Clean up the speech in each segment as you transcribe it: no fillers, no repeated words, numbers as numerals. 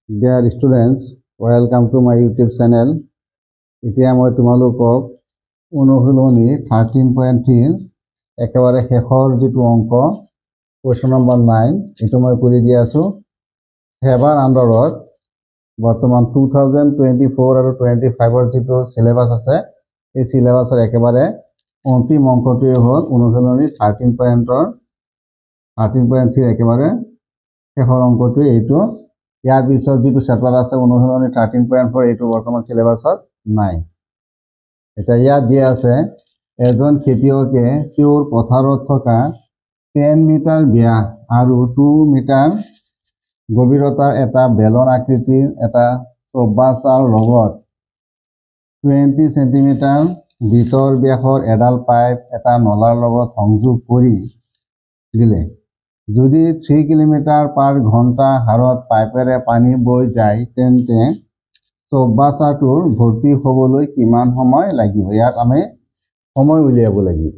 Dear students, welcome to my YouTube channel. এতিয়া মই তোমালোকক অনুশীলনী 13.3 একেবাৰে শেষৰ যিটো অংক কোৱেশ্চন নম্বৰ 9 এইটো মই কৰি দি আছো। হেবাৰ আন্ডাৰত বৰ্তমান 2024 আৰু 25 ৰ যিটো সিলেবাস আছে এই সিলেবাসৰ একেবাৰে অন্তিম অংকটোৱে হ'ল অনুশীলনী 13.3 একেবাৰে শেষৰ অংকটোৱে এইটো। ইয়াৰ পিছত যিটো চেপ্টাৰ আছে অনুশীলনী 13.4 এইটো বৰ্তমান সিলেবাসত নাই। এটা ইয়াত দিয়া আছে এজন খেতিয়কে তেওঁৰ পথাৰত থকা 10 মিটাৰ ব্যাস আৰু 2 মিটাৰ গভীৰতাৰ এটা বেলন আকৃতিৰ এটা চৌবাচাৰ লগত 20 সেন্টিমিটাৰ ভিতৰ ব্যাসৰ এডাল পাইপ এটা নলাৰ লগত সংযোগ কৰি দিলে। যদি 3 কিলোমিটাৰ পাৰ ঘণ্টা হাৰত পাইপেৰে পানী বৈ যায় তেন্তে চৌবাচাটোৰ ভৰ্তি হ'বলৈ কিমান সময় লাগিব? ইয়াত আমি সময় উলিয়াব লাগিব।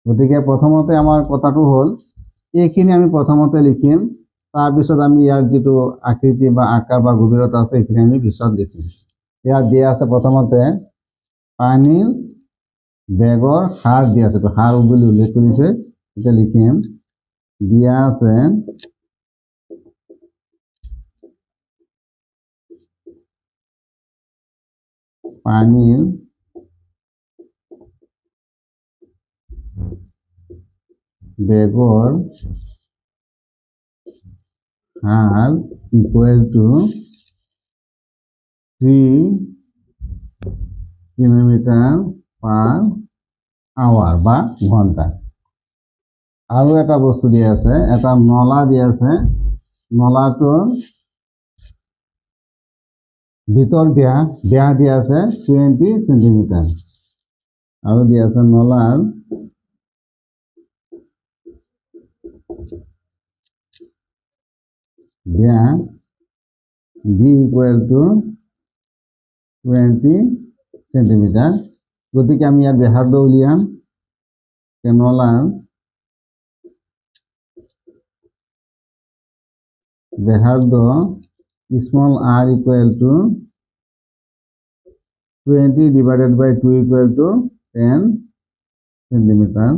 গতিকে প্ৰথমতে আমাৰ কথাটো হ'ল এইখিনি আমি প্ৰথমতে লিখিম, তাৰপিছত আমি ইয়াৰ যিটো আকৃতি বা আকাৰ বা গভীৰতা আছে এইখিনি আমি পিছত লিখিম। ইয়াত দিয়া আছে প্ৰথমতে পানীৰ বেগৰ হাৰ দিয়া আছে, হাৰ বুলি উল্লেখ কৰিছে। এতিয়া লিখিম দিয়া আছে পানীৰ বেগৰ হাৰ equal to 3 kilometre per hour বা ঘন্টা। আৰু এটা বস্তু দিয়া আছে, এটা নলা দিয়া আছে, নলাটোৰ ভিতৰ ব্যাস দিয়া আছে 20 সেন্টিমিটাৰ। আৰু দিয়া আছে নলাৰ ব্যাস d ইকুয়াল টু 20 সেন্টিমিটাৰ। গতিকে আমি ইয়াৰ ব্যাসাৰ্ধ উলিয়াম। নলাৰ ব্যাসার্ধ small r equal to 20 divided by 2 equal to 10 centimetre.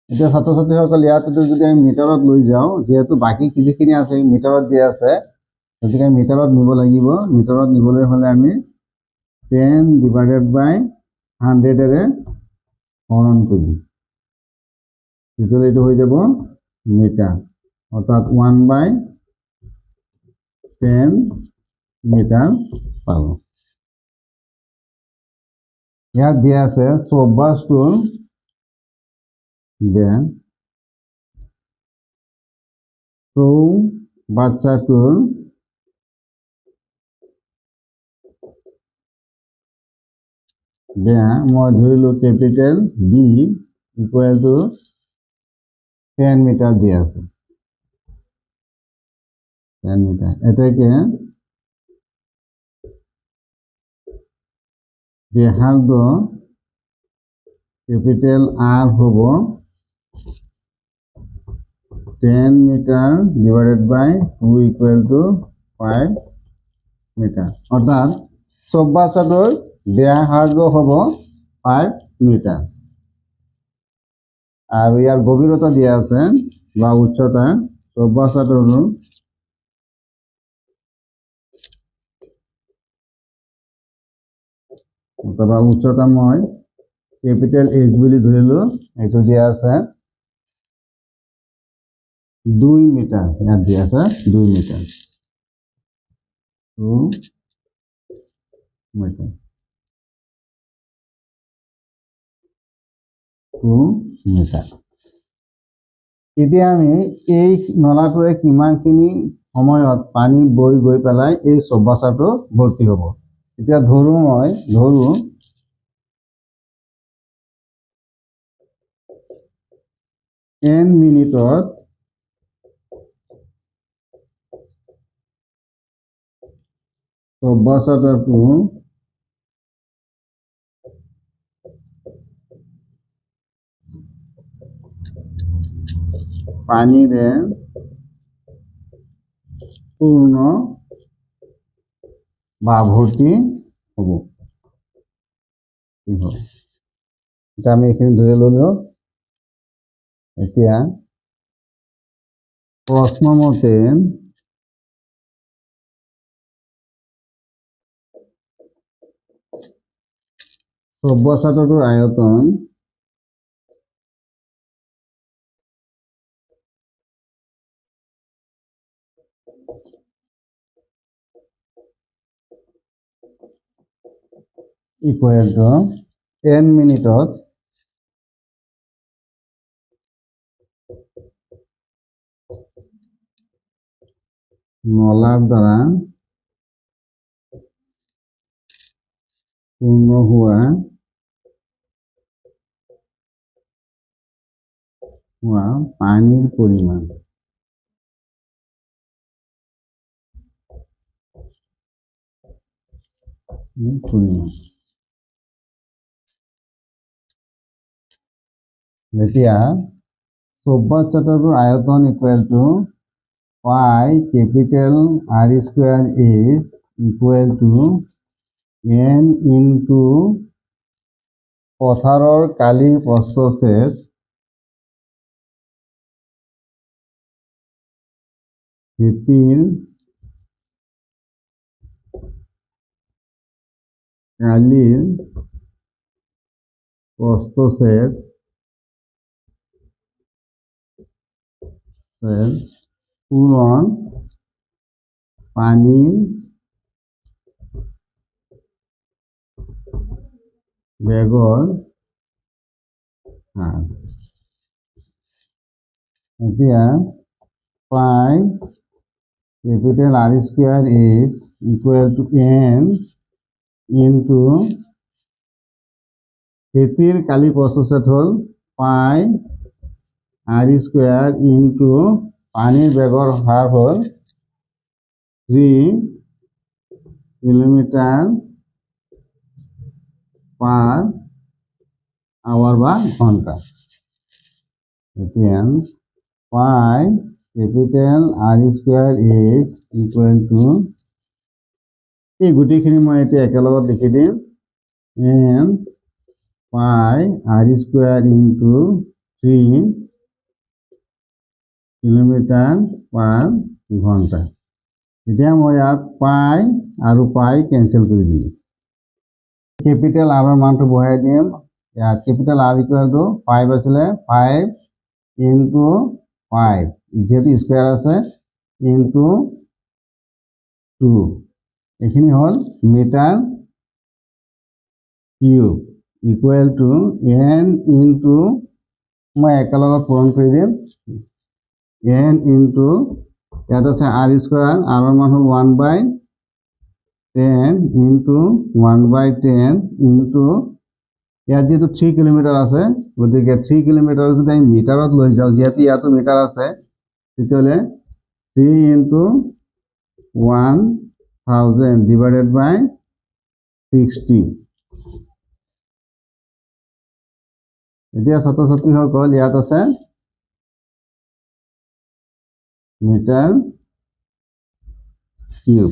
এতিয়া ছাত্ৰ ছাত্ৰীসকল ইয়াত যদি আমি মিটাৰত লৈ যাওঁ, যেহেতু বাকী যিখিনি আছে মিটাৰত দিয়া আছে, গতিকে মিটাৰত নিব লাগিব। মিটাৰত নিবলৈ হ'লে আমি 10 divided by 100 এৰে হৰণ কৰিম, তেতিয়াহ'লে এইটো হৈ যাব মিটাৰ, অৰ্থাৎ 1/10 মিটাৰ পালোঁ। ইয়াত দিয়া আছে চৌবাচটোৰ ব্যাস, চৌবাচ্চাটোৰ ব্যাস মই ধৰিলোঁ capital D equal to 10 metre দিয়া আছে, 10 মিটার। এটাকে ব্যাসার্ধ ক্যাপিটাল আর হব 10 metre divided by 2 equal to 5 metre, অর্থাৎ চৌবাচ্চাটোৰ ব্যাসাৰ্ধ হব 5 মিটাৰ। আৰ ইয়াৰ গভীৰতা দিয়া আছে বা উচ্চতা চৌবাচ্চাটোৰ অথবা উচ্চতা মই ক্যাপিটাল এইচ বুলি ধৰিলো, এইটো দিয়া আছে 2 মিটাৰ। ইয়াত দিয়া আছে 2 মিটাৰ, 2 মিটাৰ, 2 মিটাৰ। এতিয়া আমি এই নলাটোৱে কিমানখিনি সময়ত পানী বৈ গৈ পেলাই এই চৌবাচ্চাটো ভৰ্তি হ'ব। এতিয়া ধৰো n মিনিটত চৌবাচ্চাটো পানীৰে পূৰ্ণ বা ভৰ্তি হ'ব এটা আমি এইখিনি ধৰি ললো। এতিয়া প্ৰশ্নমতে সব্যসাচীটোৰ আয়তন ইকুৱেল টু n মিনিটত নলাৰ দ্বাৰা পূৰ্ণ হোৱা পানীৰ পৰিমাণ এতিয়া সব্যসাচীটোৰ আয়তন ইকুৱেল টু পাই capital R square is equal to n into পথাৰৰ কালি প্ৰস্থছেদ খেতিৰ কালিৰ প্ৰস্থছেদ পূৰণ পানীৰ বেগৰ হাৰ। এতিয়া পাই capital R square is equal to n into খেতিৰ কালি প্ৰস্থছেদ হ'ল পাই R square into পানীৰ বেগৰ হাৰ হ'ল 3 কিলোমিটাৰ পার আওয়ার বা ঘন্টা। এতিয়া পাই capital R square is equal to এই গোটেইখিনি মই এতিয়া একেলগত লিখি দিম n পাই R স্কোয়ার into 3 কিলোমিটার পার ঘন্টা। এতিয়া মই ইয়াত পাই আৰু পাই কেনসেল কৰি দিলোঁ। কেপিটেল R মানটো বহাই দিম। ইয়াত কেপিটেল R ইকুৱেল টু 5 আছিলে 5 ইনটু 5 যেহেতু স্কোয়াৰ আছে ইনটু 2 এইখিনি হ'ল metre cube equal to n into মই একেলগত পূৰণ কৰি দিম n ইনটু ইয়াত আছে R স্কোয়ার R মান হ'ল 1/10 ইনটু 1/10 ইনটু ইয়াত যেহেতু 3 কিলোমিটার আছে গতিকে 3 কিলোমিটার যদি আমি মিটাৰত লৈ যাওঁ যেহেতু ইয়াতো মিটাৰ আছে তেতিয়াহ'লে 3 ইনটু 1000 ডিভাইডেড বাই 60। এতিয়া ছাত্ৰ ছাত্ৰীসকল ইয়াত আছে মিটাৰ কিউব।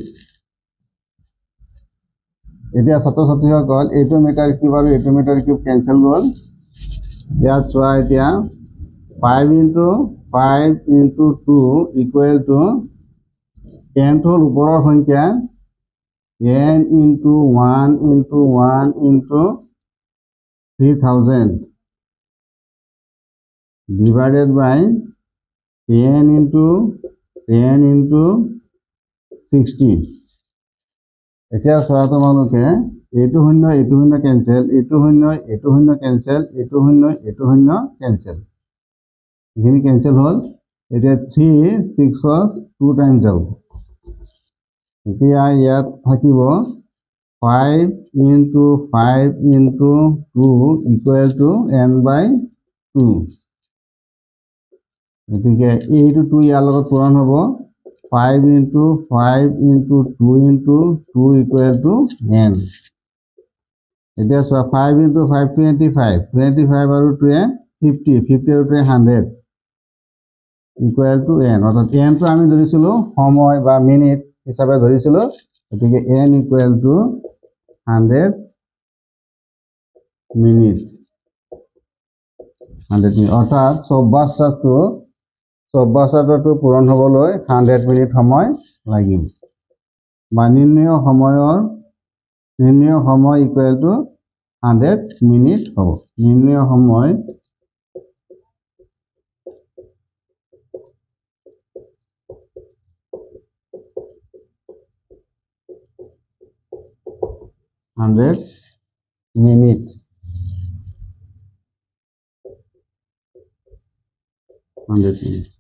এতিয়া ছাত্ৰ ছাত্ৰীসকল এইটো মিটাৰ কিউব আৰু এইটো মিটাৰ কিউব কেনসেল গ'ল। ইয়াত চোৱা এতিয়া 5 into 5 into 2 equal to n হ'ল ওপৰৰ সংখ্যা n into 1 into 1 into 3000 divided by 10 into 60। এতিয়া চোৱা তোমালোকে এইটো শূন্য কেনসেল এইটো শূন্য কেনসেল এইটো শূন্য কেনসেল এইখিনি কেনসেল হ'ল। এতিয়া 3 6 2 টাইম যাব। এতিয়া ইয়াত থাকিব 5 into 5 into 2 equal two n/2 গতিকে এইটো 2 ইয়াৰ লগত পূৰণ হ'ব 5 into 5 into 2 into 2 equal to n। এতিয়া চোৱা 5 ইনটু 5 25 আৰু 2 50 আৰু 2 100 ইকুৱেল টু n অৰ্থাৎ nটো আমি ধৰিছিলোঁ সময় বা মিনিট হিচাপে ধৰিছিলোঁ গতিকে n equal to 100 minute, 100 minute, অৰ্থাৎ চৌবাচ্চাটো পূৰণ হ'বলৈ 100 মিনিট সময় লাগিব, বা নিৰ্ণয় সময় ইকুৱেল টু 100 মিনিট হ'ব। নিৰ্ণয় সময় মিনিট, 100 মিনিট।